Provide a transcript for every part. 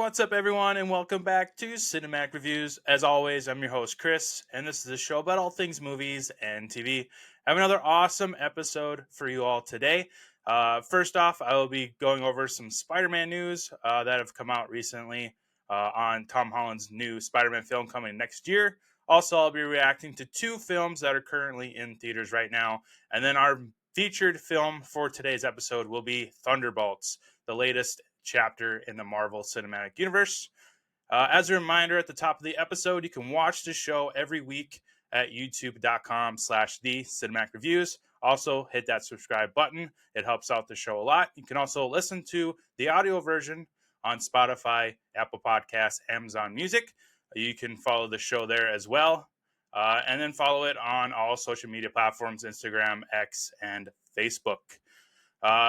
What's up, everyone, and welcome back to Cinematic Reviews. As always, I'm your host, Chris, and this is a show about all things movies and TV. I have another awesome episode for you all today. First off, I will be going over some Spider-Man news that have come out recently on Tom Holland's new Spider-Man film coming next year. Also, I'll be reacting to two films that are currently in theaters right now. And then our featured film for today's episode will be Thunderbolts, the latest chapter in the Marvel Cinematic Universe. As a reminder, at the top of the episode, you can watch the show every week at youtube.com/the cinematic reviews. Also, hit that subscribe button. It helps out the show a lot. You can also listen to the audio version on Spotify, Apple Podcasts, Amazon Music. You can follow the show there as well. And then follow it on all social media platforms, Instagram, X, and Facebook.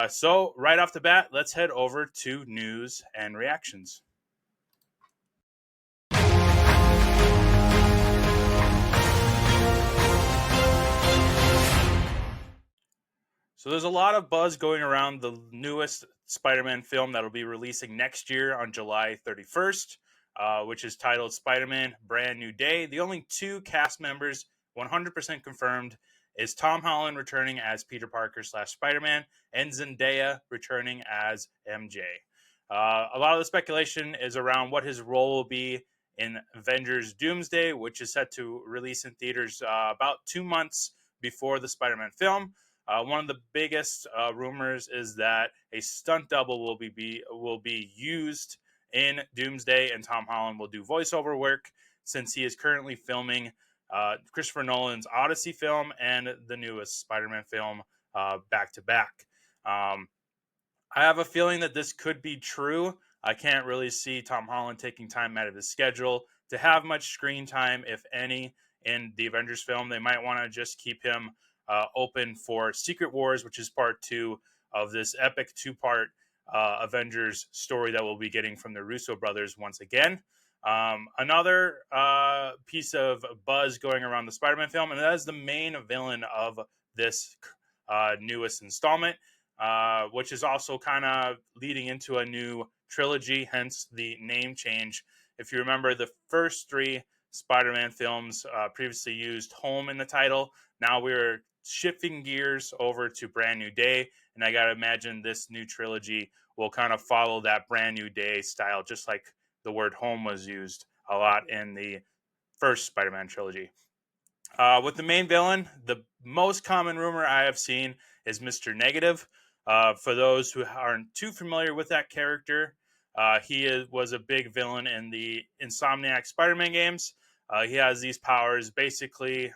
So right off the bat, let's head over to news and reactions. So there's a lot of buzz going around the newest Spider-Man film that will be releasing next year on July 31st, which is titled Spider-Man Brand New Day. The only two cast members 100% confirmed is Tom Holland returning as Peter Parker / Spider-Man and Zendaya returning as MJ. A lot of the speculation is around what his role will be in Avengers Doomsday, which is set to release in theaters about 2 months before the Spider-Man film. One of the biggest rumors is that a stunt double will be used in Doomsday, and Tom Holland will do voiceover work since he is currently filming Christopher Nolan's Odyssey film and the newest Spider-Man film back to back. I have a feeling that this could be true. I can't really see Tom Holland taking time out of his schedule to have much screen time, if any, in the Avengers film. They might want to just keep him open for Secret Wars, which is part 2 of this epic 2-part Avengers story that we'll be getting from the Russo brothers once again. Another piece of buzz going around the Spider-Man film, and that is the main villain of this newest installment, which is also kind of leading into a new trilogy, hence the name change. If you remember, the first 3 Spider-Man films previously used Home in the title. Now we're shifting gears over to Brand New Day, and I gotta imagine this new trilogy will kind of follow that Brand New Day style, just like the word home was used a lot in the first Spider-Man trilogy. With the main villain, the most common rumor I have seen is Mr. Negative. For those who aren't too familiar with that character, he was a big villain in the Insomniac Spider-Man games. He has these powers, basically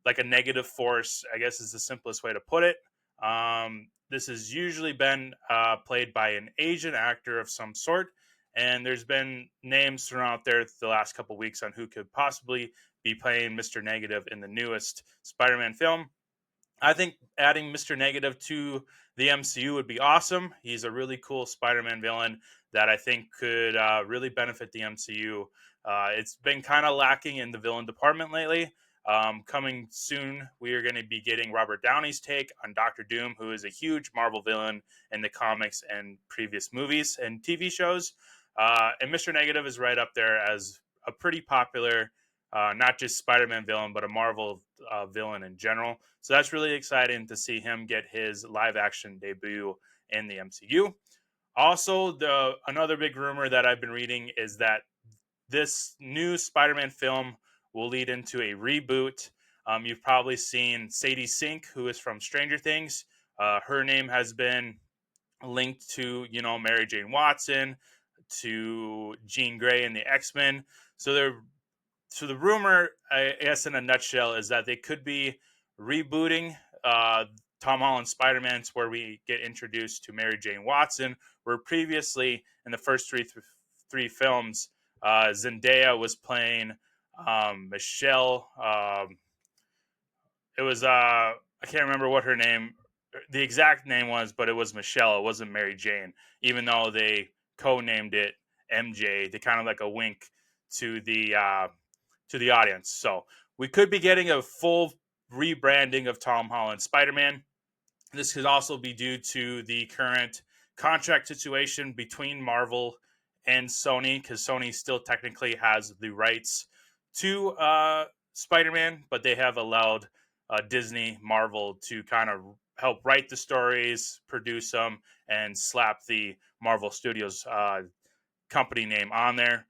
like a negative force, I guess is the simplest way to put it. This has usually been played by an Asian actor of some sort, and there's been names thrown out there the last couple weeks on who could possibly be playing Mr. Negative in the newest Spider-Man film. I think adding Mr. Negative to the MCU would be awesome. He's a really cool Spider-Man villain that I think could really benefit the MCU. It's been kind of lacking in the villain department lately. Coming soon, we are going to be getting Robert Downey's take on Doctor Doom, who is a huge Marvel villain in the comics and previous movies and TV shows. And Mr. Negative is right up there as a pretty popular, not just Spider-Man villain, but a Marvel villain in general. So that's really exciting to see him get his live-action debut in the MCU. Also, another big rumor that I've been reading is that this new Spider-Man film will lead into a reboot. You've probably seen Sadie Sink, who is from Stranger Things. Her name has been linked to, Mary Jane Watson, to Jean Grey and the X-Men. So the rumor, I guess in a nutshell, is that they could be rebooting Tom Holland's Spider-Man, where we get introduced to Mary Jane Watson, where previously in the first three films, Zendaya was playing Michelle. It was I can't remember what the exact name was, but it was Michelle. It wasn't Mary Jane, even though they co-named it MJ. They kind of like a wink to the audience. So we could be getting a full rebranding of Tom Holland's Spider-Man. This could also be due to the current contract situation between Marvel and Sony, because Sony still technically has the rights to Spider-Man, but they have allowed Disney, Marvel to kind of help write the stories, produce them, and slap the Marvel Studios company name on there.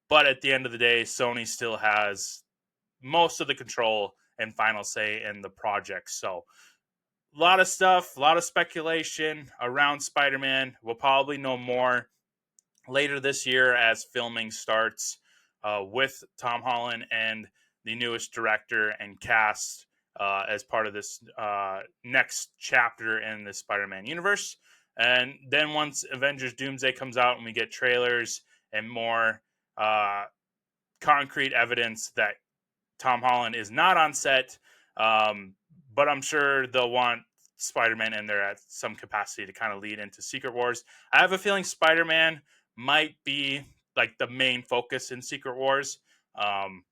But at the end of the day, Sony still has most of the control and final say in the project. So a lot of stuff, a lot of speculation around Spider-Man. We'll probably know more later this year as filming starts with Tom Holland and the newest director and cast as part of this next chapter in the Spider-Man universe. And then once Avengers Doomsday comes out and we get trailers and more uh, concrete evidence that Tom Holland is not on set, um, but I'm sure they'll want Spider-Man in there at some capacity to kind of lead into Secret Wars. I have a feeling Spider-Man might be like the main focus in Secret Wars. Um,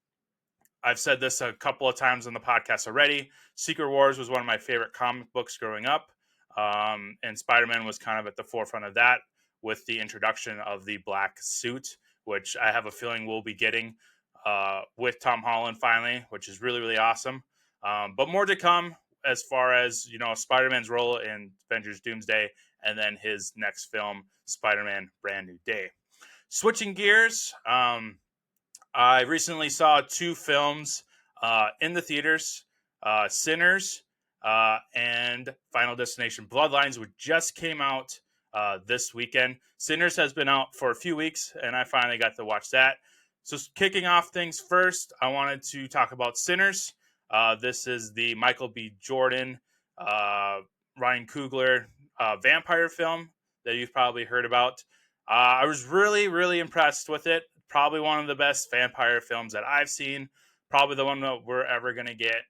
I've said this a couple of times on the podcast already. Secret Wars was one of my favorite comic books growing up, and Spider-Man was kind of at the forefront of that with the introduction of the black suit, which I have a feeling we'll be getting with Tom Holland finally, which is really, really awesome. But more to come as far as, you know, Spider-Man's role in Avengers Doomsday and then his next film, Spider-Man Brand New Day. Switching gears, I recently saw two films in the theaters, Sinners and Final Destination Bloodlines, which just came out this weekend. Sinners has been out for a few weeks, and I finally got to watch that. So kicking off things first, I wanted to talk about Sinners. This is the Michael B. Jordan, Ryan Coogler vampire film that you've probably heard about. I was really, really impressed with it. Probably one of the best vampire films that I've seen. Probably the one that we're ever going to get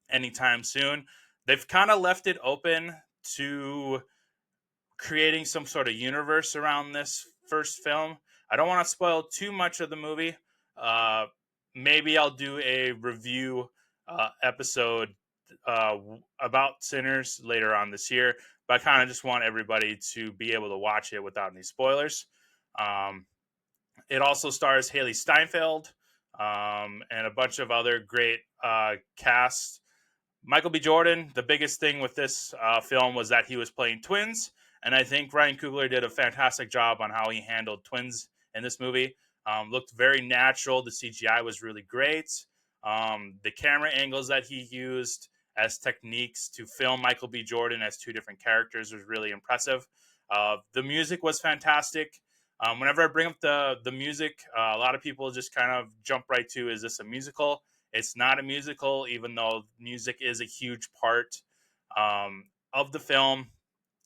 anytime soon. They've kind of left it open to creating some sort of universe around this first film. I don't want to spoil too much of the movie. Uh, Maybe I'll do a review episode about Sinners later on this year, but I kind of just want everybody to be able to watch it without any spoilers. Um, it also stars Haley Steinfeld and a bunch of other great cast. Michael B. Jordan, the biggest thing with this film was that he was playing twins. And I think Ryan Coogler did a fantastic job on how he handled twins in this movie. Looked very natural. The CGI was really great. The camera angles that he used as techniques to film Michael B. Jordan as two different characters was really impressive. The music was fantastic. Whenever I bring up the music, a lot of people just kind of jump right to, is this a musical? It's not a musical, even though music is a huge part of the film.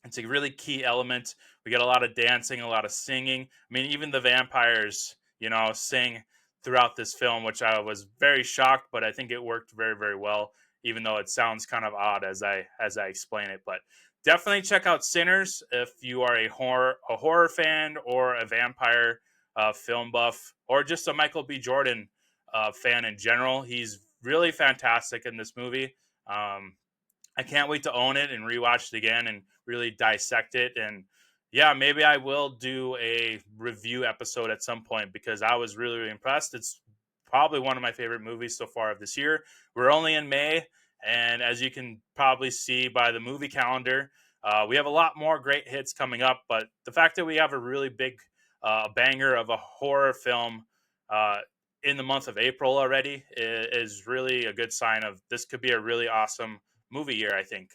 It's a really key element. We get a lot of dancing, a lot of singing. I mean, even the vampires, you know, sing throughout this film, which I was very shocked, but I think it worked very, very well, even though it sounds kind of odd as I explain it. But definitely check out Sinners if you are a horror fan or a vampire film buff or just a Michael B. Jordan fan in general. He's really fantastic in this movie. I can't wait to own it and rewatch it again and really dissect it. And yeah, maybe I will do a review episode at some point because I was really, really impressed. It's probably one of my favorite movies so far of this year. We're only in May, and as you can probably see by the movie calendar, we have a lot more great hits coming up. But the fact that we have a really big banger of a horror film in the month of April already is really a good sign of this could be a really awesome movie year, I think.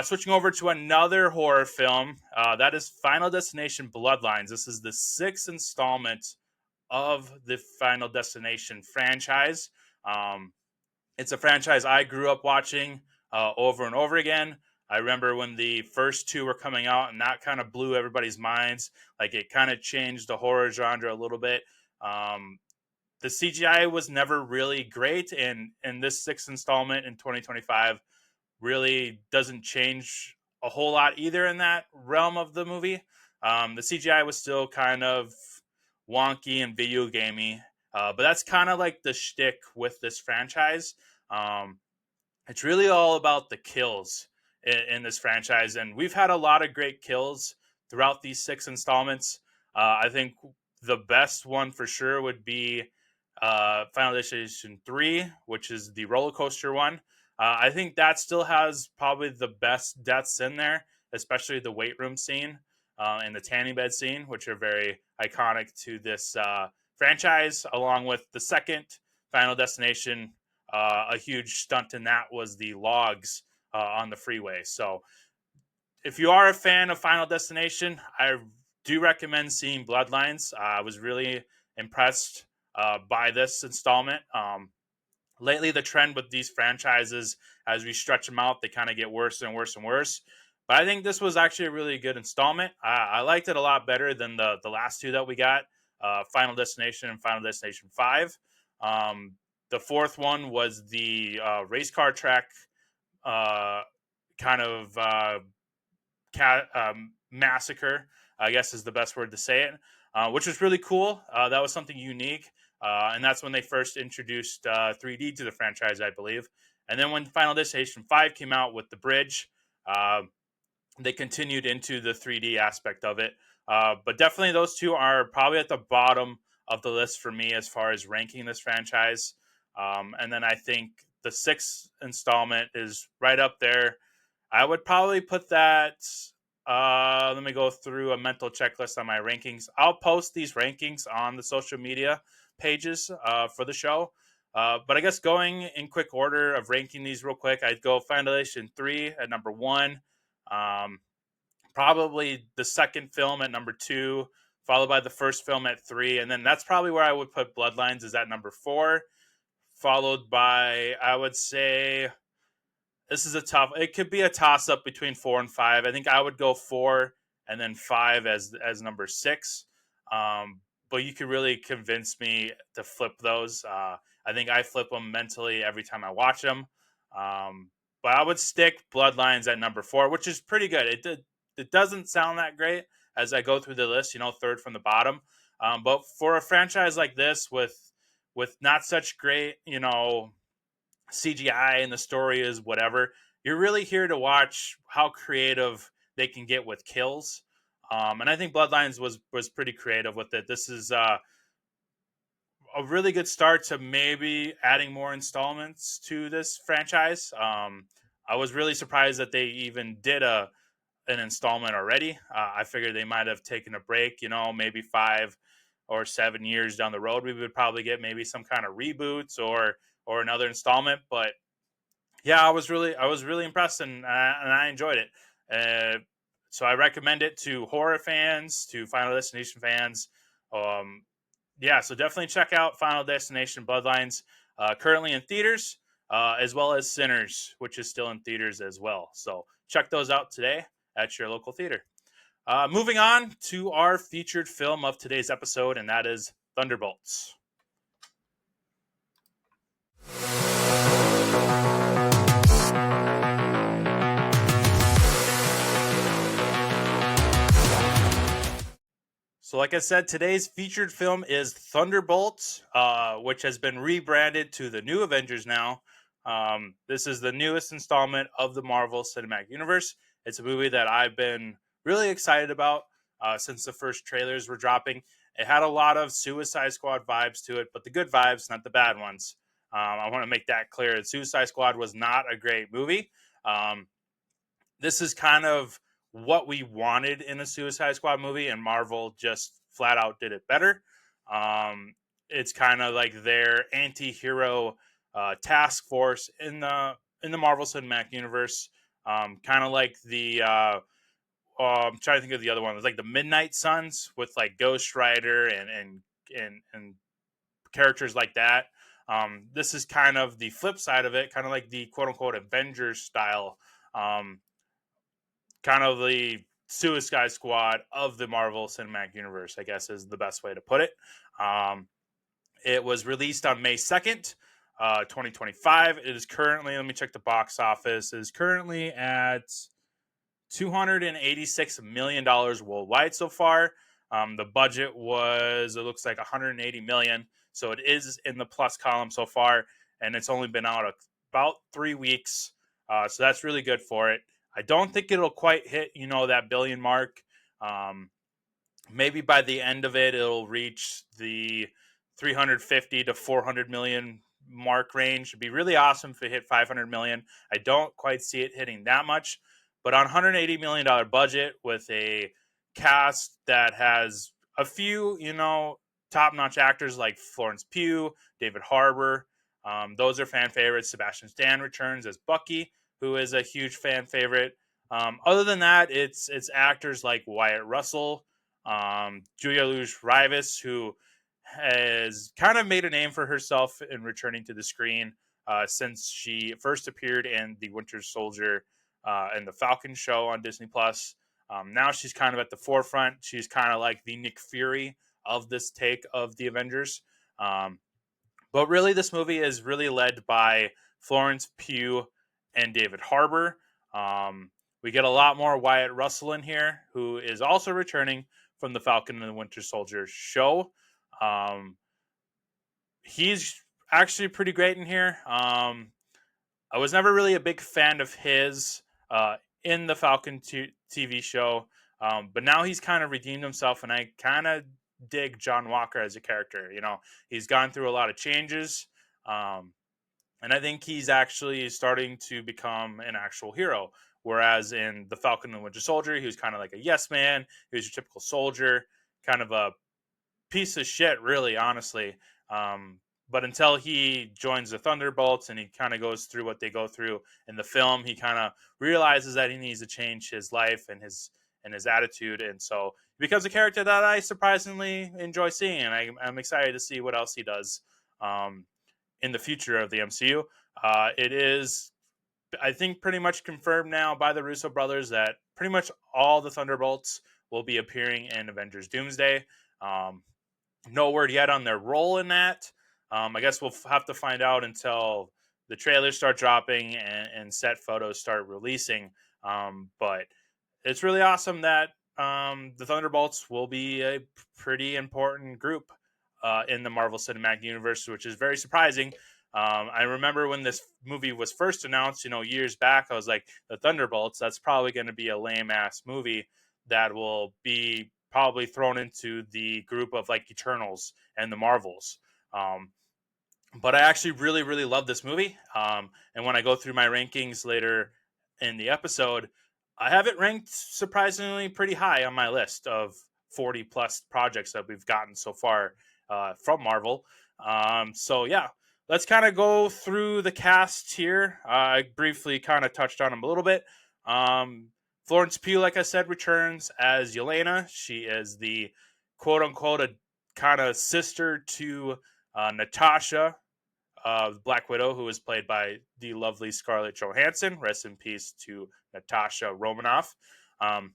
Switching over to another horror film, that is Final Destination Bloodlines. This is the sixth installment of the Final Destination franchise. Um, it's a franchise I grew up watching over and over again. I remember when the first two were coming out, and that kind of blew everybody's minds. Like, it kind of changed the horror genre a little bit. The CGI was never really great, and in this sixth installment in 2025 really doesn't change a whole lot either in that realm of the movie. The CGI was still kind of wonky and video gamey, but that's kind of like the shtick with this franchise. Um, it's really all about the kills in this franchise, and we've had a lot of great kills throughout these six installments. I think the best one for sure would be Final Destination 3, which is the roller coaster one. I think that still has probably the best deaths in there, especially the weight room scene and the tanning bed scene, which are very iconic to this franchise, along with the second Final Destination. A huge stunt in that was the logs on the freeway. So if you are a fan of Final Destination, I do recommend seeing Bloodlines. I was really impressed by this installment. Lately, the trend with these franchises, as we stretch them out, they kind of get worse and worse and worse. But I think this was actually a really good installment. I liked it a lot better than the last two that we got, Final Destination and Final Destination 5. Um, the fourth one was the race car track uh, kind of massacre, I guess is the best word to say it, which was really cool. That was something unique. And that's when they first introduced 3D to the franchise, I believe. And then when Final Destination 5 came out with the bridge, uh, they continued into the 3D aspect of it. But definitely those two are probably at the bottom of the list for me as far as ranking this franchise. And then I think the sixth installment is right up there. I would probably put that. Let me go through a mental checklist on my rankings. I'll post these rankings on the social media pages for the show. But I guess going in quick order of ranking these real quick, I'd go Foundation 3 at number one. Um, Probably the second film at number two, followed by the first film at three. And then that's probably where I would put Bloodlines is at number four, followed by, I would say, this is a tough. It could be a toss up between four and five. I think I would go four and then five as number six. But you could really convince me to flip those. I think I flip them mentally every time I watch them. But I would stick Bloodlines at number four, which is pretty good. It doesn't sound that great as I go through the list. Third from the bottom. But for a franchise like this with not such great, CGI and the story is whatever. You're really here to watch how creative they can get with kills. And I think Bloodlines was pretty creative with it. This is a really good start to maybe adding more installments to this franchise. I was really surprised that they even did an installment already. I figured they might have taken a break, maybe 5 or 7 years down the road, we would probably get maybe some kind of reboots or another installment. But yeah, I was really impressed and I enjoyed it. So I recommend it to horror fans, to Final Destination fans. Um, yeah, so definitely check out Final Destination Bloodlines, currently in theaters, as well as Sinners, which is still in theaters as well. So check those out today at your local theater. Moving on to our featured film of today's episode, and that is Thunderbolts. So, like I said, today's featured film is Thunderbolts, which has been rebranded to the new Avengers now. This is the newest installment of the Marvel Cinematic Universe. It's a movie that I've been really excited about since the first trailers were dropping. It had a lot of Suicide Squad vibes to it, but the good vibes, not the bad ones. I want to make that clear. Suicide Squad was not a great movie. Um, this is kind of what we wanted in a Suicide Squad movie, and Marvel just flat out did it better. It's kind of like their anti-hero task force in the Marvel Cinematic Universe. Kind of like the I'm trying to think of the other one. It's like the Midnight Suns with like Ghost Rider and characters like that. This is kind of the flip side of it, kind of like the quote unquote Avengers style. Um, Kind of the Suicide Squad of the Marvel Cinematic Universe, I guess is the best way to put it. Um, it was released on May 2nd, 2025. It is currently, let me check the box office, it is currently at $286 million worldwide so far. The budget was, it looks like 180 million. So it is in the plus column so far, and it's only been out about 3 weeks. So that's really good for it. I don't think it'll quite hit, that billion mark. Um, maybe by the end of it, it'll reach the 350 to 400 million mark range. It'd be really awesome if it hit 500 million. I don't quite see it hitting that much, but on $180 million budget with a cast that has a few, top notch actors like Florence Pugh, David Harbour. Those are fan favorites. Sebastian Stan returns as Bucky, who is a huge fan favorite. Other than that, it's actors like Wyatt Russell, Julia Louis-Dreyfus, who has kind of made a name for herself in returning to the screen since she first appeared in the Winter Soldier and the Falcon show on Disney Plus. Now she's kind of at the forefront. She's kind of like the Nick Fury of this take of the Avengers. Um, but really, this movie is really led by Florence Pugh and David Harbour. Um, we get a lot more Wyatt Russell in here, who is also returning from the Falcon and the Winter Soldier show. Um, he's actually pretty great in here. I was never really a big fan of his in the Falcon TV show, but now he's kind of redeemed himself, and I kind of dig John Walker as a character. He's gone through a lot of changes, um, and I think he's actually starting to become an actual hero. Whereas in the Falcon and Winter Soldier, he was kind of like a yes man. He was your typical soldier, kind of a piece of shit, really, honestly. Um, but until he joins the Thunderbolts and he kind of goes through what they go through in the film, he kind of realizes that he needs to change his life and his attitude, and so he becomes a character that I surprisingly enjoy seeing, and I'm excited to see what else he does um, in the future of the MCU. It is, I think, pretty much confirmed now by the Russo brothers that pretty much all the Thunderbolts will be appearing in Avengers Doomsday. Um, no word yet on their role in that. I guess we'll have to find out until the trailers start dropping and set photos start releasing. But it's really awesome that the Thunderbolts will be a pretty important group in the Marvel Cinematic Universe, which is very surprising. I remember when this movie was first announced, years back, I was like, the Thunderbolts, that's probably going to be a lame ass movie that will be probably thrown into the group of like Eternals and the Marvels. Um, but I actually really, really love this movie. And when I go through my rankings later in the episode, I have it ranked surprisingly pretty high on my list of 40 plus projects that we've gotten so far from Marvel. So, yeah, let's kind of go through the cast here. I briefly kind of touched on them a little bit. Um, Florence Pugh, like I said, returns as Yelena. She is the quote unquote a kind of sister to Natasha, Black Widow, who was played by the lovely Scarlett Johansson. Rest in peace to Natasha Romanoff. Um,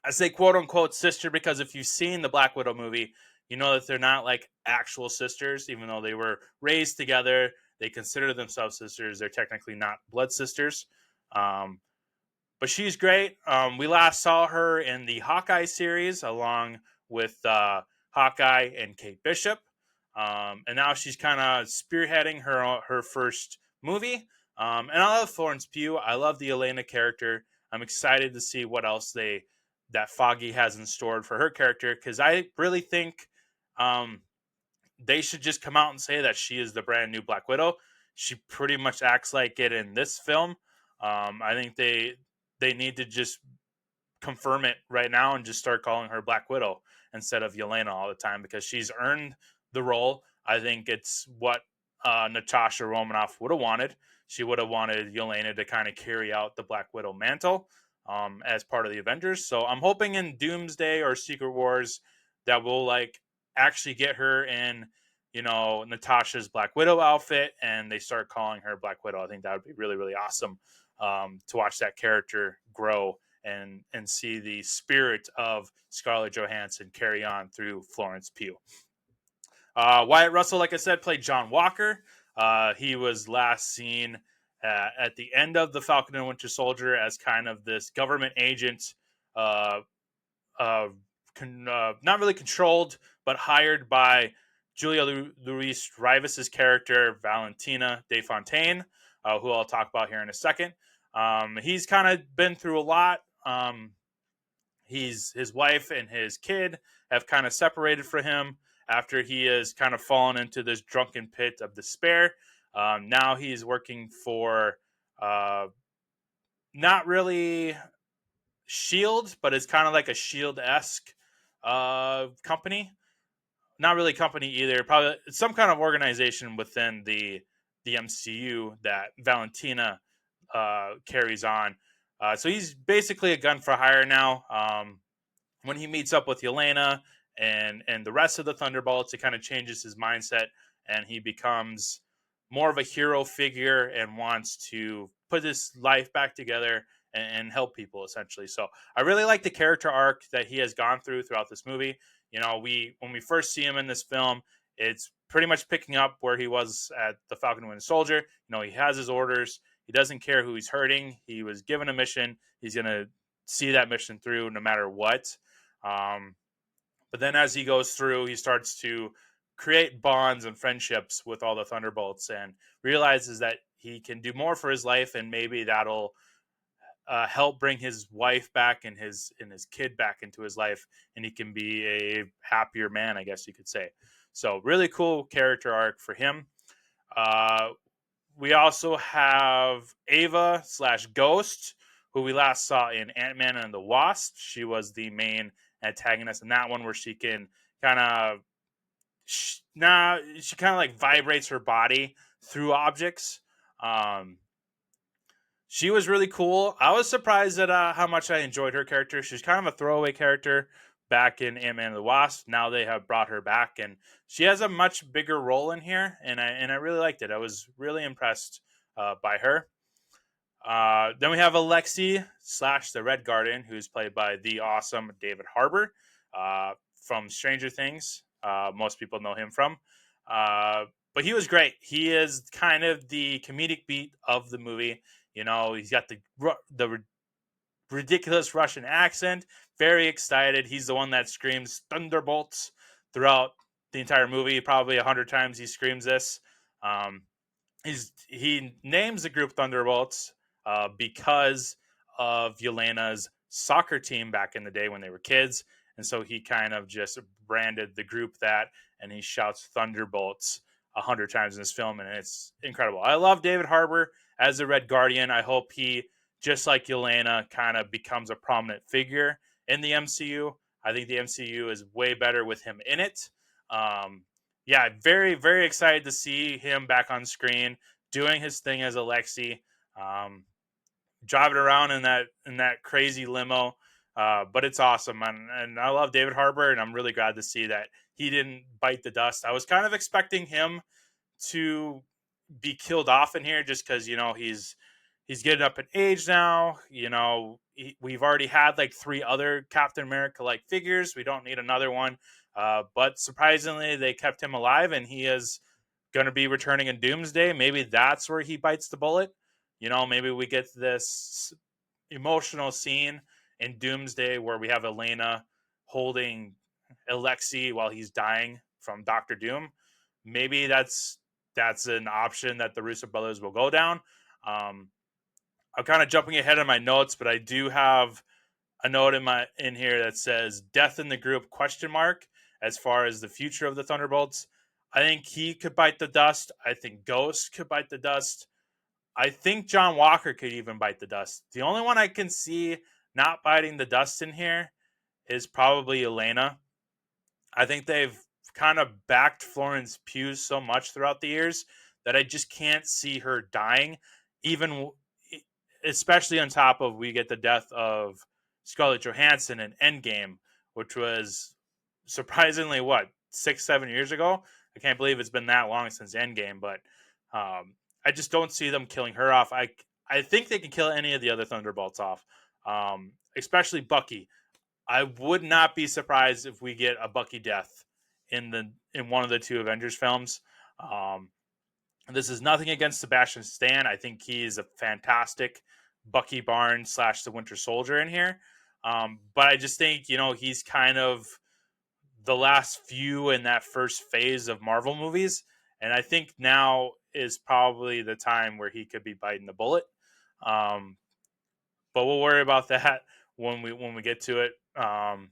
I say quote unquote sister because if you've seen the Black Widow movie, you know that they're not like actual sisters, even though they were raised together. They consider themselves sisters. They're technically not blood sisters. Um, but she's great. We last saw her in the Hawkeye series along with Hawkeye and Kate Bishop, and now she's kind of spearheading her first movie. And I love Florence Pugh. I love the Elena character. I'm excited to see what else that Foggy has in store for her character because I really think um, they should just come out and say that she is the brand new Black Widow. She pretty much acts like it in this film. I think they need to just confirm it right now and just start calling her Black Widow instead of Yelena all the time because she's earned the role. I think it's what Natasha Romanoff would have wanted. She would have wanted Yelena to kind of carry out the Black Widow mantle as part of the Avengers. So I'm hoping in Doomsday or Secret Wars that we'll like actually get her in, Natasha's Black Widow outfit and they start calling her Black Widow. I think that would be really, really awesome to watch that character grow and see the spirit of Scarlett Johansson carry on through Florence Pugh. Wyatt Russell, like I said, played John Walker. He was last seen at the end of the Falcon and Winter Soldier as kind of this government agent, uh, not really controlled, but hired by Julia Louis-Dreyfus's character Valentina De Fontaine, who I'll talk about here in a second. He's kind of been through a lot. his wife and his kid have kind of separated from him after he has kind of fallen into this drunken pit of despair. Now he's working for uh, not really Shield, but it's kind of like a Shield esque company. Not really company either. Probably some kind of organization within the MCU that Valentina carries on. So he's basically a gun for hire now. When he meets up with Yelena and the rest of the Thunderbolts, it kind of changes his mindset, and he becomes more of a hero figure and wants to put his life back together and help people essentially. So I really like the character arc that he has gone throughout this movie. You know, we when we first see him in this film, it's pretty much picking up where he was at the Falcon and Winter Soldier. You know, he has his orders. He doesn't care who he's hurting. He was given a mission. He's gonna see that mission through no matter what. Um, but then as he goes through, he starts to create bonds and friendships with all the Thunderbolts and realizes that he can do more for his life, and maybe that'll help bring his wife back and his kid back into his life, and he can be a happier man, I guess you could say. So really cool character arc for him. Uh, we also have Ava slash Ghost, who we last saw in Ant-Man and the Wasp. She was the main antagonist in that one, where she can kind of she kind of like vibrates her body through objects. Um, she was really cool. I was surprised at how much I enjoyed her character. She's kind of a throwaway character back in Ant-Man and the Wasp. Now they have brought her back, and she has a much bigger role in here, and I really liked it. I was really impressed by her. Then we have Alexi slash the Red Guardian, who's played by the awesome David Harbour from Stranger Things. Most people know him from. But he was great. He is kind of the comedic beat of the movie. You know, he's got the ridiculous Russian accent. Very excited. He's the one that screams Thunderbolts throughout the entire movie. Probably 100 times he screams this. Um, he names the group Thunderbolts because of Yelena's soccer team back in the day when they were kids, and so he kind of just branded the group that, and he shouts Thunderbolts 100 times in this film, and it's incredible. I love David Harbour as the Red Guardian. I hope he, just like Yelena, kind of becomes a prominent figure in the MCU. I think the MCU is way better with him in it. Um, yeah, very, very excited to see him back on screen doing his thing as Alexi, um, driving around in that crazy limo. But it's awesome, and I love David Harbour, and I'm really glad to see that he didn't bite the dust. I was kind of expecting him to be killed off in here, just because he's getting up in age now. We've already had like 3 other Captain America like figures. We don't need another one. But surprisingly, they kept him alive, and he is going to be returning in Doomsday. Maybe that's where he bites the bullet. Maybe we get this emotional scene in Doomsday where we have Elena holding Alexi while he's dying from Doctor Doom. Maybe that's an option that the Russo brothers will go down. Um, I'm kind of jumping ahead of my notes, but I do have a note in here that says "death in the group?" ? As far as the future of the Thunderbolts. I think he could bite the dust. I think Ghost could bite the dust. I think John Walker could even bite the dust. The only one I can see not biting the dust in here is probably Elena. I think they've kind of backed Florence Pugh so much throughout the years that I just can't see her dying, even especially on top of we get the death of Scarlett Johansson in Endgame, which was surprisingly 6-7 years ago. I can't believe it's been that long since Endgame, but I just don't see them killing her off. I think they can kill any of the other Thunderbolts off, especially Bucky. I would not be surprised if we get a Bucky death in one of the 2 Avengers films. This is nothing against Sebastian Stan. I think he's a fantastic Bucky Barnes / the Winter Soldier in here. But I just think, he's kind of the last few in that first phase of Marvel movies. And I think now is probably the time where he could be biting the bullet. But we'll worry about that when we get to it. Um,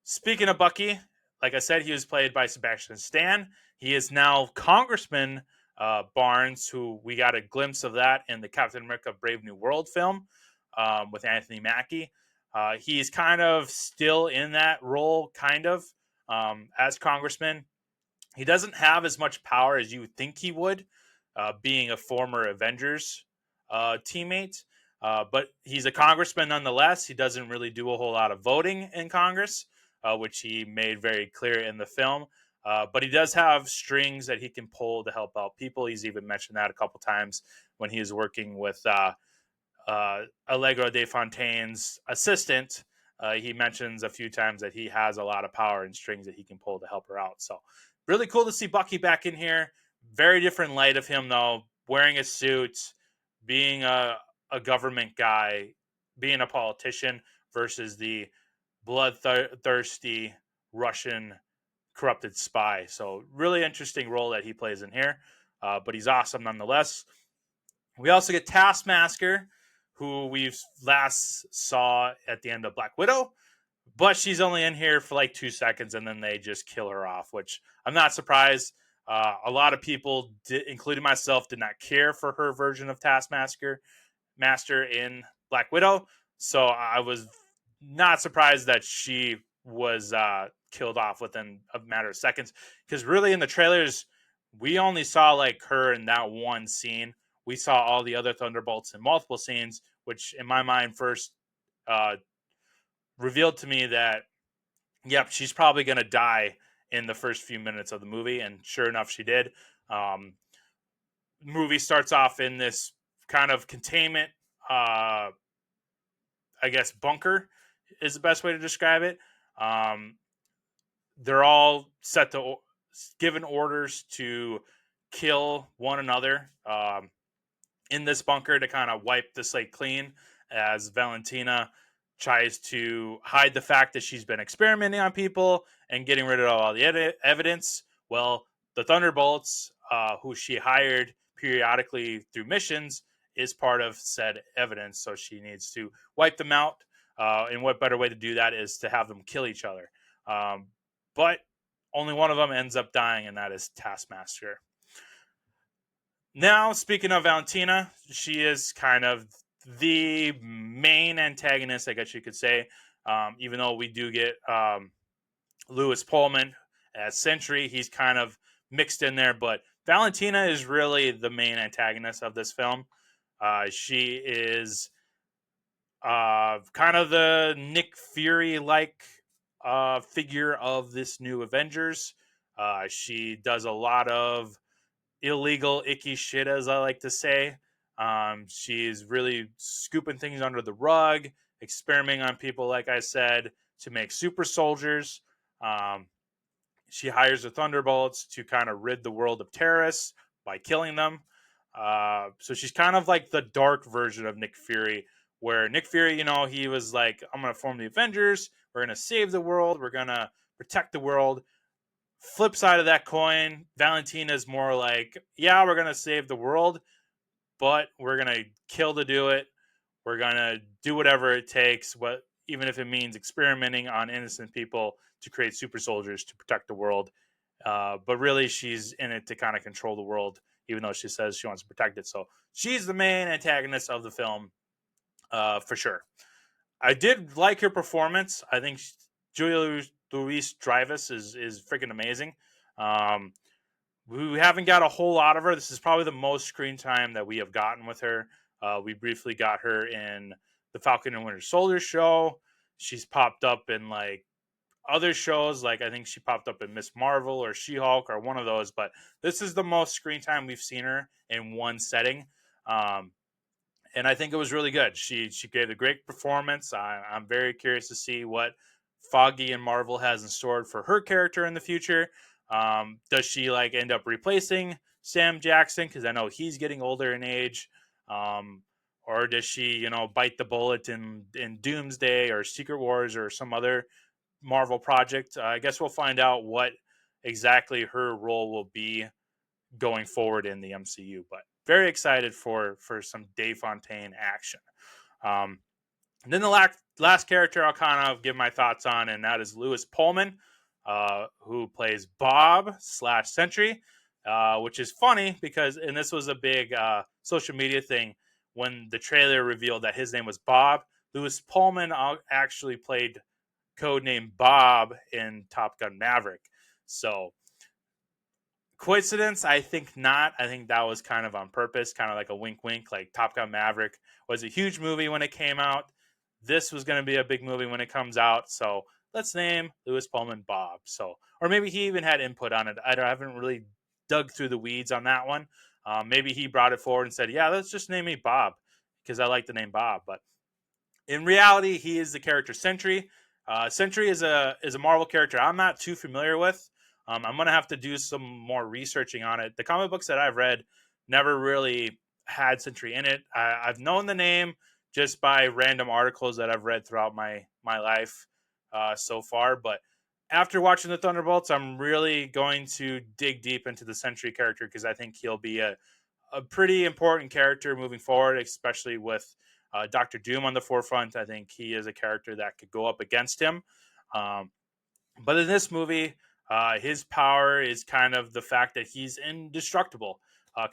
Speaking of Bucky, like I said, he was played by Sebastian Stan. He is now Congressman Barnes, who we got a glimpse of that in the Captain America Brave New World film with Anthony Mackie. He's kind of still in that role, kind of, as Congressman. He doesn't have as much power as you would think he would, being a former Avengers teammate. But he's a congressman nonetheless. He doesn't really do a whole lot of voting in Congress, which he made very clear in the film. But he does have strings that he can pull to help out people. He's even mentioned that a couple times when he was working with Allegra de Fontaine's assistant. He mentions a few times that he has a lot of power and strings that he can pull to help her out. So, really cool to see Bucky back in here. Very different light of him, though, wearing a suit, being a government guy, being a politician versus the bloodthirsty Russian corrupted spy. So, really interesting role that he plays in here, but he's awesome nonetheless. We also get Taskmaster, who we last saw at the end of Black Widow, but she's only in here for like 2 seconds and then they just kill her off, which I'm not surprised. A lot of people, including myself, did not care for her version of Master in Black Widow, so I was not surprised that she was killed off within a matter of seconds. Because really, in the trailers, we only saw like her in that one scene. We saw all the other Thunderbolts in multiple scenes, which in my mind first uh, revealed to me that, yep, she's probably going to die in the first few minutes of the movie. And sure enough, she did. Um, movie starts off in this kind of containment, I guess, bunker is the best way to describe it. Um, they're all set to given orders to kill one another. In this bunker to kind of wipe the slate clean as Valentina tries to hide the fact that she's been experimenting on people and getting rid of all the evidence. Well, the Thunderbolts, who she hired periodically through missions, is part of said evidence. So she needs to wipe them out. And what better way to do that is to have them kill each other. But only one of them ends up dying, and that is Taskmaster. Now, speaking of Valentina, she is kind of the main antagonist, I guess you could say. Even though we do get Lewis Pullman as Sentry, he's kind of mixed in there. But Valentina is really the main antagonist of this film. She is kind of the Nick Fury-like figure of this new Avengers. She does a lot of illegal, icky shit, as I like to say. She's really scooping things under the rug, experimenting on people, like I said, to make super soldiers. Um, she hires the Thunderbolts to kind of rid the world of terrorists by killing them. So she's kind of like the dark version of Nick Fury, where Nick Fury, he was like, I'm going to form the Avengers. We're going to save the world. We're going to protect the world. Flip side of that coin, Valentina is more like, yeah, we're going to save the world, but we're going to kill to do it. We're going to do whatever it takes, even if it means experimenting on innocent people to create super soldiers to protect the world. But really, she's in it to kind of control the world, even though she says she wants to protect it. So she's the main antagonist of the film, for sure. I did like her performance. I think Julia Louis-Dreyfus is freaking amazing. Um, we haven't got a whole lot of her. This is probably the most screen time that we have gotten with her. We briefly got her in the Falcon and Winter Soldier show. She's popped up in like other shows, like I think she popped up in Miss Marvel or She-Hulk or one of those. But this is the most screen time we've seen her in one setting. And I think it was really good. She gave a great performance. I'm very curious to see what Foggy and Marvel has in store for her character in the future. Does she like end up replacing Sam Jackson? Because I know he's getting older in age. Or does she, bite the bullet in Doomsday or Secret Wars or some other Marvel project? I guess we'll find out what exactly her role will be going forward in the MCU. But very excited for some Dave Fontaine action. Um, And then the last character I'll kind of give my thoughts on, and that is Lewis Pullman, who plays Bob slash Sentry, which is funny because, and this was a big social media thing when the trailer revealed that his name was Bob. Lewis Pullman actually played codename Bob in Top Gun Maverick. So coincidence? I think not. I think that was kind of on purpose, kind of like a wink wink. Like Top Gun Maverick was a huge movie when it came out. This was going to be a big movie when it comes out. So let's name Lewis Pullman Bob. So, or maybe he even had input on it. I haven't really dug through the weeds on that one. Maybe he brought it forward and said, "Yeah, let's just name me Bob because I like the name Bob." But in reality, he is the character Sentry. Sentry is a Marvel character I'm not too familiar with. I'm gonna have to do some more researching on it. The comic books that I've read never really had Sentry in it. I've known the name just by random articles that I've read throughout my life so far. But after watching the Thunderbolts, I'm really going to dig deep into the Sentry character because I think he'll be a pretty important character moving forward, especially with Doctor Doom on the forefront. I think he is a character that could go up against him. Um, but in this movie, his power is kind of the fact that he's indestructible,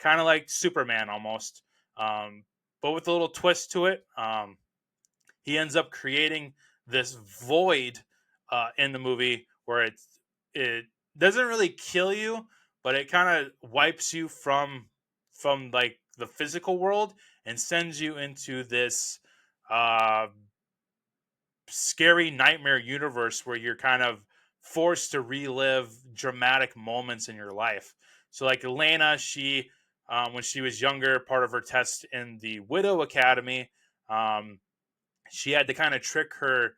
kind of like Superman almost, um, but with a little twist to it. He ends up creating this void in the movie where it doesn't really kill you, but it kind of wipes you from like the physical world and sends you into this uh, scary nightmare universe where you're kind of forced to relive dramatic moments in your life. So, like Elena, she when she was younger, part of her test in the Widow Academy, um, she had to kind of trick her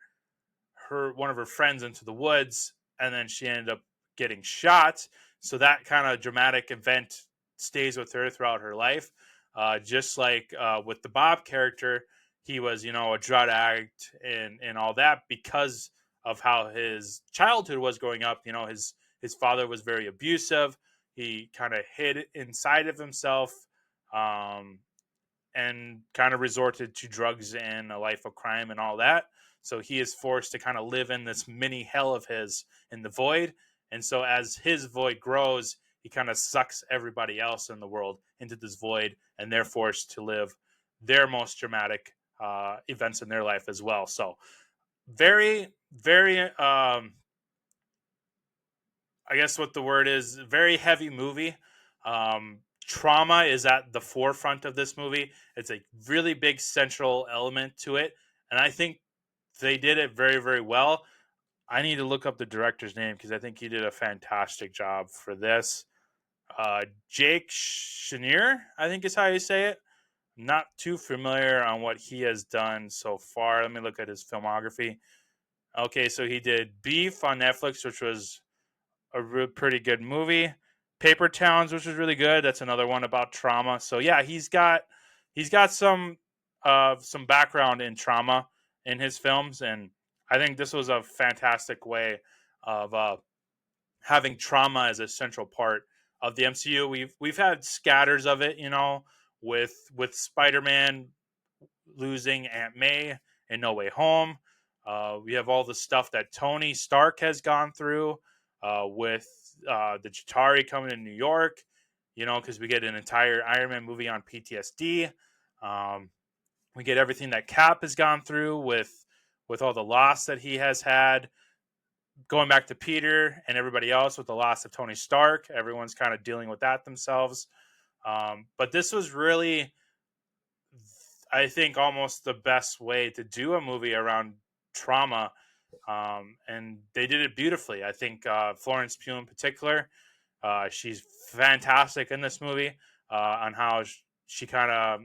one of her friends into the woods, and then she ended up getting shot. So that kind of dramatic event stays with her throughout her life. Just like with the Bob character, he was a drug addict and all that because of how his childhood was growing up. His father was very abusive. He kind of hid inside of himself. Um, and kind of resorted to drugs and a life of crime and all that. So he is forced to kind of live in this mini hell of his in the void. And so as his void grows, he kind of sucks everybody else in the world into this void, and they're forced to live their most dramatic events in their life as well. So very, very, I guess what the word is, very heavy movie. Trauma is at the forefront of this movie. It's a really big central element to it, and I think they did it very, very well. I need to look up the director's name because I think he did a fantastic job for this. Jake Chenier, I think is how you say it. Not too familiar on what he has done so far. Let me look at his filmography. Okay, so he did Beef on Netflix, which was a pretty good movie. Paper Towns, which was really good. That's another one about trauma. So yeah, he's got some background in trauma in his films, and I think this was a fantastic way of having trauma as a central part of the MCU. We've had scatters of it, with Spider Man losing Aunt May in No Way Home. We have all the stuff that Tony Stark has gone through with the Chitauri coming to New York, because we get an entire Iron Man movie on PTSD. Um, we get everything that Cap has gone through with all the loss that he has had. Going back to Peter and everybody else with the loss of Tony Stark, everyone's kind of dealing with that themselves. But this was really, I think, almost the best way to do a movie around trauma, and they did it beautifully. I think Florence Pugh in particular, she's fantastic in this movie on how she kind of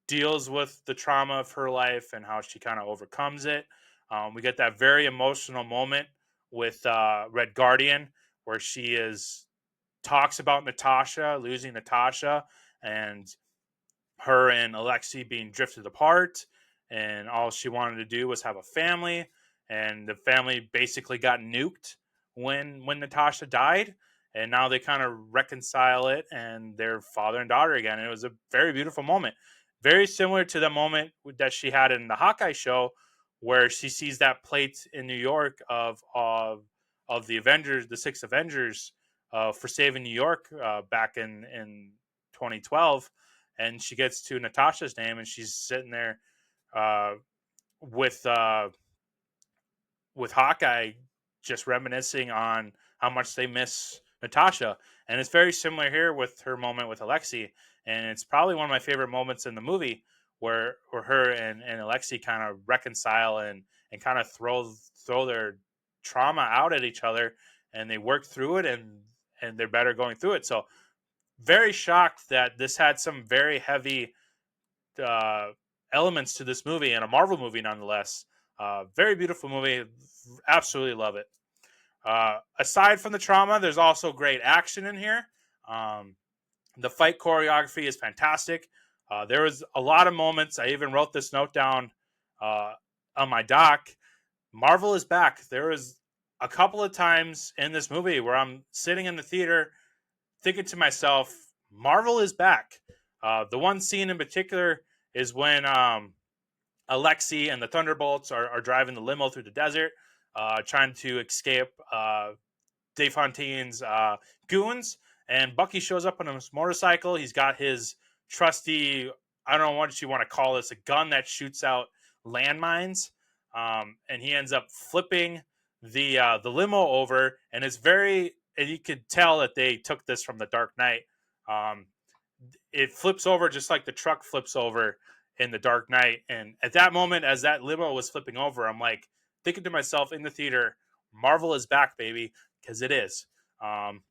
deals with the trauma of her life and how she kind of overcomes it. We get that very emotional moment with Red Guardian where she is talks about Natasha losing Natasha and her and Alexei being drifted apart, and all she wanted to do was have a family, and the family basically got nuked when Natasha died, and now they kind of reconcile it and they're father and daughter again. And it was a very beautiful moment. Very similar to the moment that she had in the Hawkeye show, where she sees that plate in New York of the Avengers, the six Avengers, for saving New York back in 2012, and she gets to Natasha's name, and she's sitting there uh, with Hawkeye, just reminiscing on how much they miss Natasha. And it's very similar here with her moment with Alexei. And it's probably one of my favorite moments in the movie where her and Alexei kind of reconcile and kind of throw their trauma out at each other, and they work through it, and they're better going through it. So very shocked that this had some very heavy uh, elements to this movie, and a Marvel movie nonetheless. Very beautiful movie. Absolutely love it. Aside from the trauma, there's also great action in here. Um, the fight choreography is fantastic. There was a lot of moments. I even wrote this note down uh, on my doc. Marvel is back. There was a couple of times in this movie where I'm sitting in the theater thinking to myself, Marvel is back. The one scene in particular is when Alexei and the Thunderbolts are driving the limo through the desert, trying to escape Dave Fontaine's goons. And Bucky shows up on his motorcycle. He's got his trusty, I don't know what you want to call this, a gun that shoots out landmines. And he ends up flipping the limo over, and it's very, and you could tell that they took this from the Dark Knight. Um, it flips over just like the truck flips over in the Dark Knight. And at that moment, as that limo was flipping over, I'm like thinking to myself in the theater, Marvel is back, baby, because it is. Um,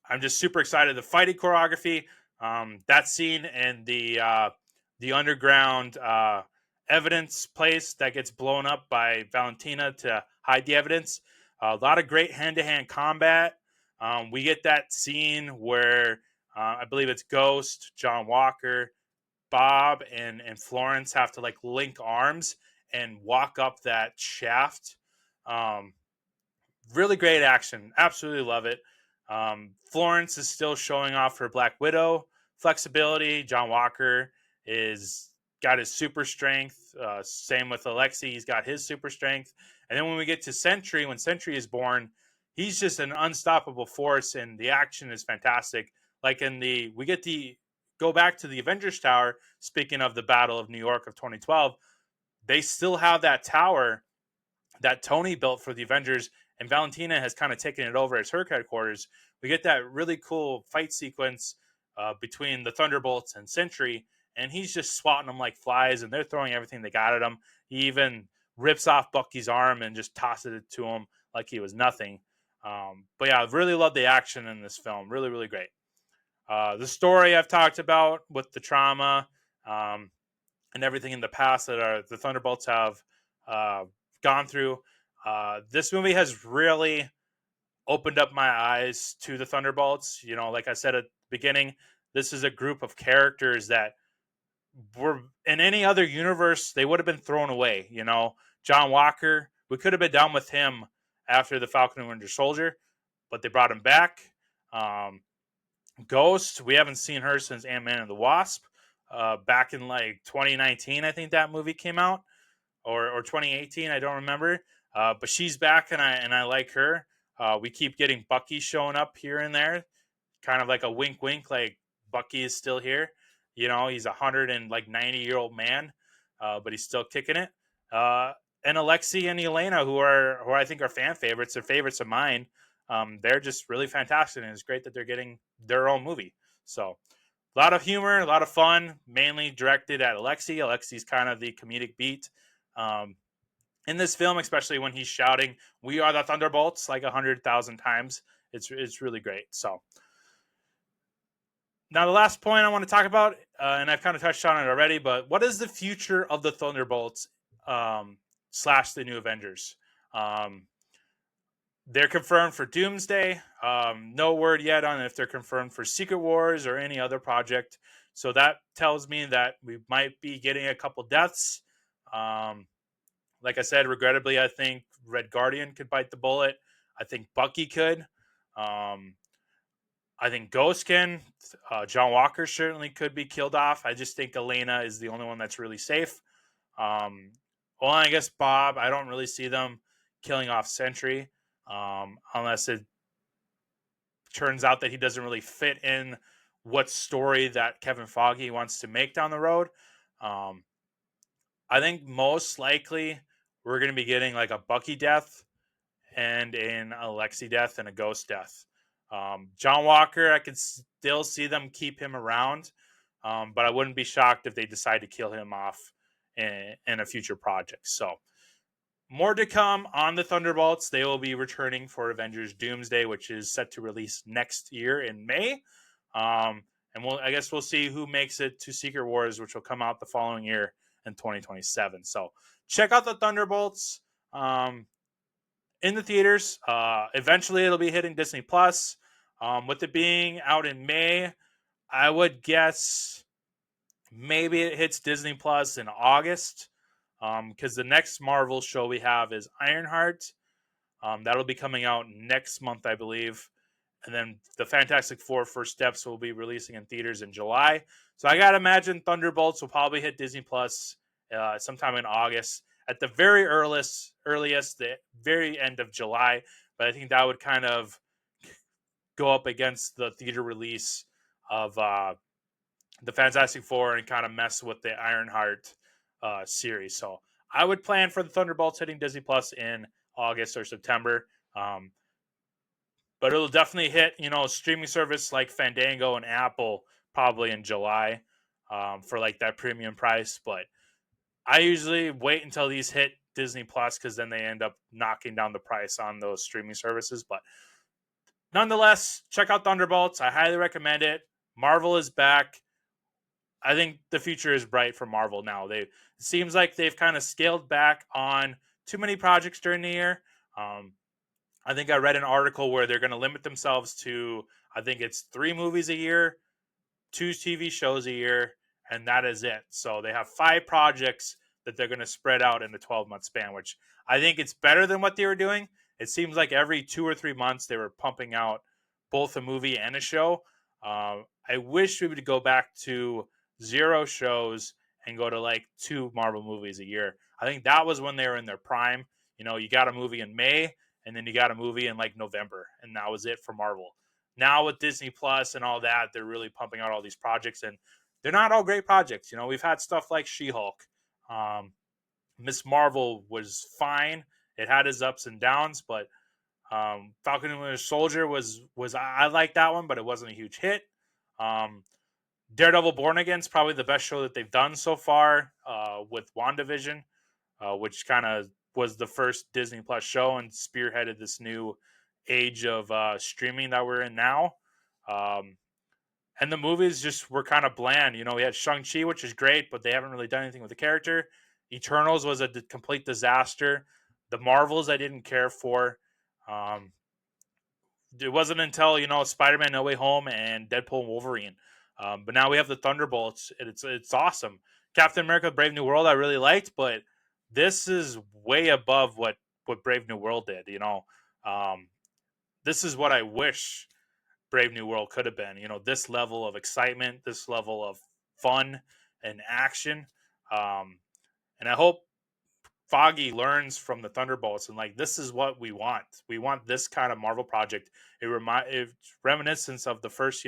I'm just super excited. The fighting choreography, that scene and the underground evidence place that gets blown up by Valentina to hide the evidence. A lot of great hand-to-hand combat. We get that scene where I believe it's Ghost, John Walker, Bob, and Florence have to like link arms and walk up that shaft. Um, really great action. Absolutely love it. Florence is still showing off her Black Widow flexibility. John Walker is got his super strength. Same with Alexei, he's got his super strength. And then when we get to Sentry, when Sentry is born, he's just an unstoppable force, and the action is fantastic. Like we get the go back to the Avengers Tower. Speaking of the Battle of New York of 2012, they still have that tower that Tony built for the Avengers, and Valentina has kind of taken it over as her headquarters. We get that really cool fight sequence between the Thunderbolts and Sentry, and he's just swatting them like flies, and they're throwing everything they got at him. He even rips off Bucky's arm and just tosses it to him like he was nothing. But yeah, I really love the action in this film. Really, really great. The story I've talked about with the trauma um, and everything in the past that the Thunderbolts have uh, gone through. This movie has really opened up my eyes to the Thunderbolts. You know, like I said at the beginning, this is a group of characters that were in any other universe, they would have been thrown away. You know, John Walker, we could have been done with him after the Falcon and Winter Soldier, but they brought him back. Um, Ghost, we haven't seen her since Ant-Man and the Wasp. Back in like 2019, I think that movie came out, or 2018, I don't remember. But she's back, and I like her. We keep getting Bucky showing up here and there, kind of like a wink, wink, like Bucky is still here. You know, he's 190-year-old man, but he's still kicking it. Uh, and Alexei and Elena, who I think are fan favorites, they're favorites of mine. They're just really fantastic, and it's great that they're getting their own movie. So a lot of humor, a lot of fun, mainly directed at Alexei. Alexei's kind of the comedic beat um, in this film, especially when he's shouting, "We are the Thunderbolts!" like 100,000 times. It's really great. So now the last point I want to talk about, and I've kind of touched on it already, but what is the future of the Thunderbolts slash the New Avengers? Um, they're confirmed for Doomsday. No word yet on if they're confirmed for Secret Wars or any other project. So that tells me that we might be getting a couple deaths. Um, like I said, regrettably, I think Red Guardian could bite the bullet. I think Bucky could. Um, I think Ghostkin, John Walker certainly could be killed off. I just think Elena is the only one that's really safe. Well, I guess Bob, I don't really see them killing off Sentry unless it turns out that he doesn't really fit in what story that Kevin Feige wants to make down the road. Um, I think most likely we're going to be getting like a Bucky death and an Alexi death and a Ghost death. John Walker, I could still see them keep him around, but I wouldn't be shocked if they decide to kill him off in a future project. So more to come on the Thunderbolts. They will be returning for Avengers Doomsday, which is set to release next year in May. And I guess we'll see who makes it to Secret Wars, which will come out the following year in 2027. So check out the Thunderbolts in the theaters. Eventually, it'll be hitting Disney Plus. With it being out in May, I would guess maybe it hits Disney Plus in August. Because the next Marvel show we have is Ironheart. That'll be coming out next month, I believe. And then the Fantastic Four First Steps will be releasing in theaters in July. So I gotta imagine Thunderbolts will probably hit Disney Plus sometime in August. At the very earliest, the very end of July. But I think that would kind of go up against the theater release of the Fantastic Four and kind of mess with the Ironheart series. So I would plan for the Thunderbolts hitting Disney Plus in August or September. But it'll definitely hit, streaming service like Fandango and Apple probably in July for like that premium price. But I usually wait until these hit Disney Plus because then they end up knocking down the price on those streaming services. But nonetheless, check out Thunderbolts. I highly recommend it. Marvel is back. I think the future is bright for Marvel now. It seems like they've kind of scaled back on too many projects during the year. I think I read an article where they're going to limit themselves to, I think it's 3 movies a year, 2 TV shows a year, and that is it. So they have 5 projects that they're going to spread out in a 12-month span, which I think it's better than what they were doing. It seems like every 2 or 3 months they were pumping out both a movie and a show. I wish we would go back to 0 shows and go to like 2 Marvel movies a year. I think that was when they were in their prime. You got a movie in May and then you got a movie in like November, and that was it for Marvel. Now with Disney Plus and all that, they're really pumping out all these projects, and they're not all great projects. We've had stuff like She-Hulk. Miss Marvel was fine. It had its ups and downs, but Falcon and Winter Soldier was I like that one, but it wasn't a huge hit. Daredevil Born Again is probably the best show that they've done so far with WandaVision, which kind of was the first Disney Plus show and spearheaded this new age of streaming that we're in now. And the movies just were kind of bland. We had Shang-Chi, which is great, but they haven't really done anything with the character. Eternals was a complete disaster. The Marvels I didn't care for. It wasn't until Spider-Man: No Way Home and Deadpool and Wolverine. But now we have the Thunderbolts, and it's awesome. Captain America: Brave New World I really liked, but this is way above what Brave New World did. This is what I wish Brave New World could have been. This level of excitement, this level of fun and action. And I hope Foggy learns from the Thunderbolts and like this is what we want. We want this kind of Marvel project. It's reminiscence of the first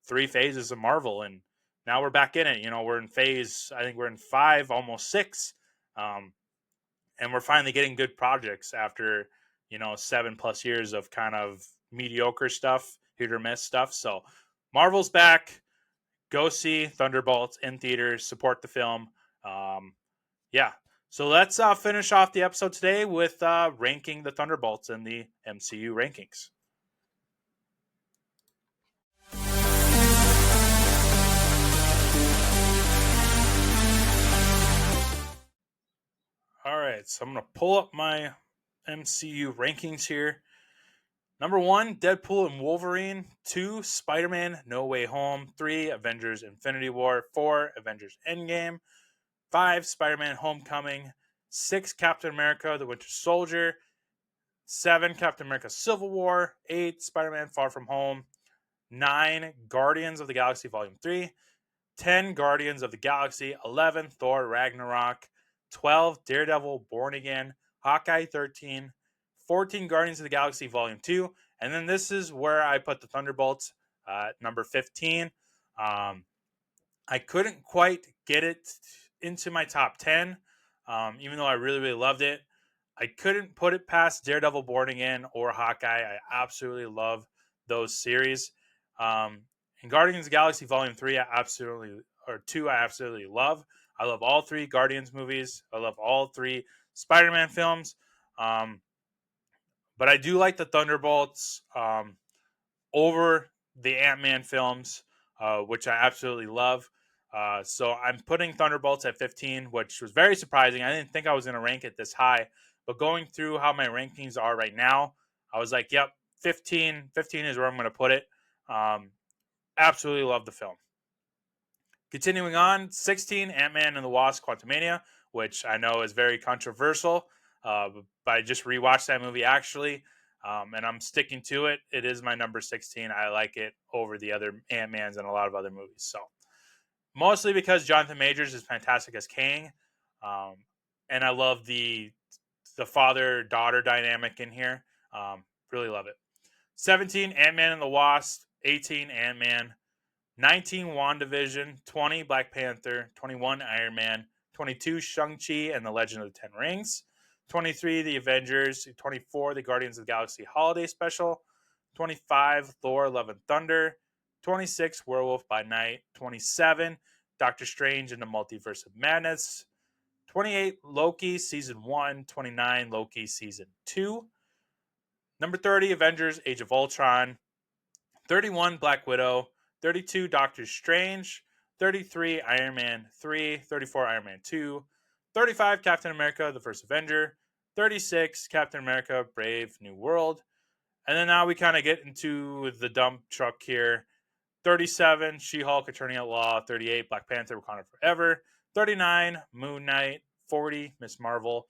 3 phases of Marvel, and now we're back in it. We're in phase. I think we're in 5, almost 6, and we're finally getting good projects after 7+ years of kind of mediocre stuff, hit or miss stuff. So Marvel's back. Go see Thunderbolts in theaters. Support the film. Yeah. So let's finish off the episode today with ranking the Thunderbolts in the MCU rankings. All right, so I'm going to pull up my MCU rankings here. Number 1, Deadpool and Wolverine. 2, Spider-Man: No Way Home. 3, Avengers: Infinity War. 4, Avengers: Endgame. 5, Spider-Man: Homecoming. 6, Captain America: The Winter Soldier. 7, Captain America: Civil War. 8, Spider-Man: Far From Home. 9 Guardians of the Galaxy Volume 3, 10 Guardians of the Galaxy, 11 Thor Ragnarok, 12 Daredevil Born Again, Hawkeye 13, 14 Guardians of the Galaxy Volume 2, and then this is where I put the Thunderbolts, number 15. I couldn't quite get it into my top 10, even though I really, really loved it. I couldn't put it past Daredevil Born Again or Hawkeye. I absolutely love those series. And Guardians of the Galaxy Volume 3, or 2, I absolutely love. I love all 3 Guardians movies. I love all 3 Spider-Man films. But I do like the Thunderbolts over the Ant-Man films, which I absolutely love. So I'm putting Thunderbolts at 15, which was very surprising. I didn't think I was going to rank it this high. But going through how my rankings are right now, I was like, yep, 15 is where I'm going to put it. Absolutely love the film. Continuing on, 16, Ant-Man and the Wasp: Quantumania, which I know is very controversial, but I just rewatched that movie actually, and I'm sticking to it. It is my number 16. I like it over the other Ant-Mans and a lot of other movies. So mostly because Jonathan Majors is fantastic as Kang, and I love the father-daughter dynamic in here. Really love it. 17, Ant-Man and the Wasp. 18, Ant-Man. 19, WandaVision. 20, Black Panther. 21, Iron Man. 22, Shang-Chi and the Legend of the Ten Rings. 23, The Avengers. 24, The Guardians of the Galaxy Holiday Special. 25, Thor: Love and Thunder. 26, Werewolf by Night. 27, Doctor Strange and the Multiverse of Madness. 28, Loki Season 1. 29, Loki Season 2. Number 30, Avengers: Age of Ultron. 31, Black Widow. 32, Doctor Strange. 33, Iron Man 3. 34, Iron Man 2. 35, Captain America: The First Avenger. 36, Captain America: Brave New World. And then now we kind of get into the dump truck here. 37, She-Hulk: Attorney at Law. 38, Black Panther: Wakanda Forever. 39, Moon Knight. 40, Miss Marvel.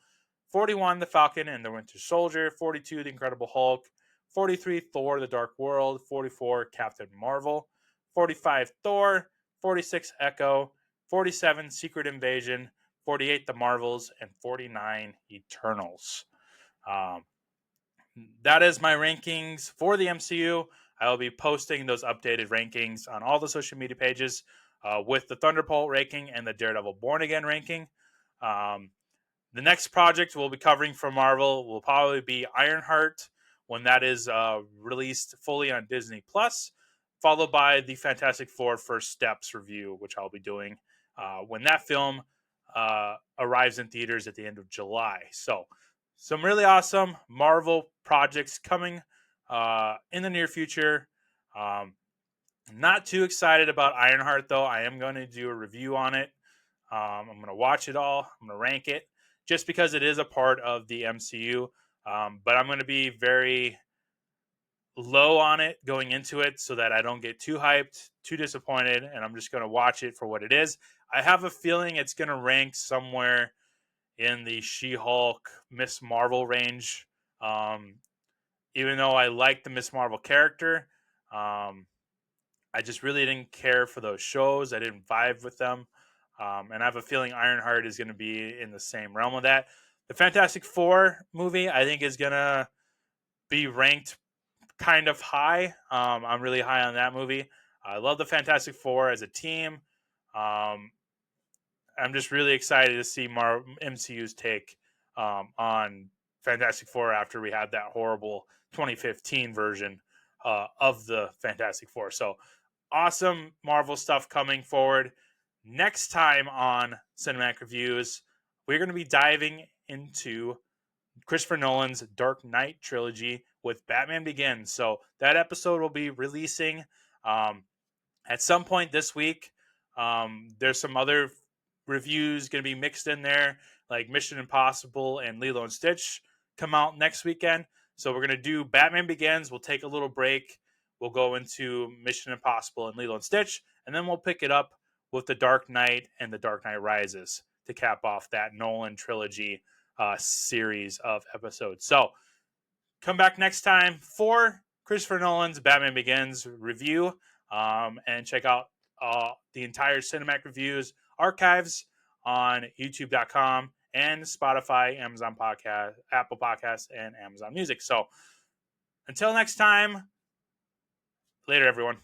41, The Falcon and the Winter Soldier. 42, The Incredible Hulk. 43, Thor: The Dark World. 44, Captain Marvel. 45, Thor. 46, Echo. 47, Secret Invasion. 48, The Marvels. And 49, Eternals. That is my rankings for the MCU. I will be posting those updated rankings on all the social media pages with the Thunderbolt ranking and the Daredevil Born Again ranking. The next project we'll be covering from Marvel will probably be Ironheart when that is released fully on Disney Plus, followed by the Fantastic Four First Steps review, which I'll be doing when that film arrives in theaters at the end of July. So some really awesome Marvel projects coming in the near future. Not too excited about Ironheart, though. I am going to do a review on it. I'm going to watch it all. I'm going to rank it just because it is a part of the MCU. But I'm going to be very low on it going into it so that I don't get too hyped, too disappointed, and I'm just going to watch it for what it is. I have a feeling it's going to rank somewhere in the She-Hulk, Miss Marvel range. Even though I like the Miss Marvel character, I just really didn't care for those shows. I didn't vibe with them. And I have a feeling Ironheart is going to be in the same realm of that. The Fantastic Four movie, I think, is going to be ranked kind of high. I'm really high on that movie. I love the Fantastic Four as a team. I'm just really excited to see MCU's take on Fantastic Four after we had that horrible 2015 version of the Fantastic Four. So awesome Marvel stuff coming forward. Next time on Cinematic Reviews, we're going to be diving into Christopher Nolan's Dark Knight trilogy with Batman Begins. So that episode will be releasing at some point this week. There's some other reviews going to be mixed in there, like Mission Impossible and Lilo and Stitch come out next weekend. So we're going to do Batman Begins. We'll take a little break. We'll go into Mission Impossible and Lilo and Stitch, and then we'll pick it up with The Dark Knight and The Dark Knight Rises to cap off that Nolan trilogy series of episodes. So come back next time for Christopher Nolan's Batman Begins review, and check out the entire cinematic reviews archives on youtube.com and Spotify, Amazon Podcast, Apple Podcasts, and Amazon Music. So until next time, later, everyone.